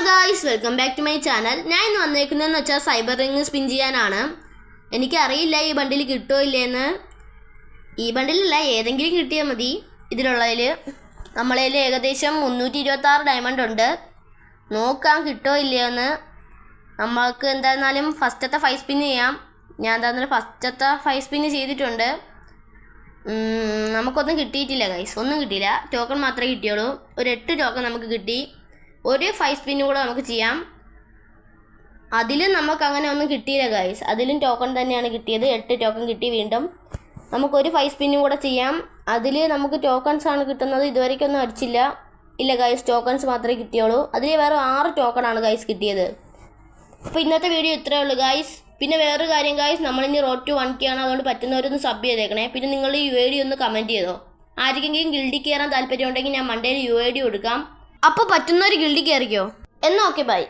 Guys, welcome back to my channel. ഞാൻ ഇന്ന് വന്നേക്കുന്നതെന്ന് വെച്ചാൽ സൈബർ റിംഗ് സ്പിൻ ചെയ്യാനാണ്. എനിക്കറിയില്ല ഈ ബണ്ടിൽ കിട്ടുമോ ഇല്ലേന്ന്. ഈ ബണ്ടിലല്ല, ഏതെങ്കിലും കിട്ടിയാൽ മതി. ഇതിലുള്ളതിൽ നമ്മളതിൽ ഏകദേശം 326 ഡയമണ്ട് ഉണ്ട്. നോക്കാം കിട്ടുമോ ഇല്ലയോന്ന്. നമ്മൾക്ക് എന്തായിരുന്നാലും ഫസ്റ്റത്തെ 5 സ്പിൻ ചെയ്യാം. ഞാൻ എന്തായിരുന്നാലും ഫസ്റ്റത്തെ 5 സ്പിൻ ചെയ്തിട്ടുണ്ട്. നമുക്കൊന്നും കിട്ടിയിട്ടില്ല ഗൈസ്, ഒന്നും കിട്ടിയില്ല. ടോക്കൺ മാത്രമേ കിട്ടിയുള്ളൂ. ഒരു 8 ടോക്കൺ നമുക്ക് കിട്ടി. ഒരു 5 സ്പിന്നും കൂടെ നമുക്ക് ചെയ്യാം. അതിലും നമുക്ക് അങ്ങനെ ഒന്നും കിട്ടിയില്ല ഗൈസ്. അതിലും ടോക്കൺ തന്നെയാണ് കിട്ടിയത്. 8 ടോക്കൺ കിട്ടി. വീണ്ടും നമുക്കൊരു 5 സ്പിന്നും കൂടെ ചെയ്യാം. അതിൽ നമുക്ക് ടോക്കൺസ് ആണ് കിട്ടുന്നത്. ഇതുവരെയ്ക്കൊന്നും അടിച്ചില്ല. ഇല്ല ഗൈസ്, ടോക്കൺസ് മാത്രമേ കിട്ടിയുള്ളൂ. അതിൽ വേറെ 6 ടോക്കണാണ് ഗൈസ് കിട്ടിയത്. അപ്പോൾ ഇന്നത്തെ വീഡിയോ ഇത്രയേ ഉള്ളൂ ഗൈസ്. പിന്നെ വേറൊരു കാര്യം ഗൈസ്, നമ്മളിനി റോഡ് ടു 1K ആണ്. അതുകൊണ്ട് പറ്റുന്നവരൊന്ന് സബ് ചെയ്തേക്കണേ. പിന്നെ നിങ്ങൾ UID ഒന്ന് കമൻറ്റ് ചെയ്തോ. ആർക്കെങ്കിലും ഗിൽഡിൽ കയറാൻ താല്പര്യം ഉണ്ടെങ്കിൽ ഞാൻ മണ്ടേയിൽ UID കൊടുക്കാം. അപ്പോൾ പറ്റുന്നവർ ഗിൽഡിൽ കയറിക്കോ. എന്നാൽ ഓക്കെ, ബൈ.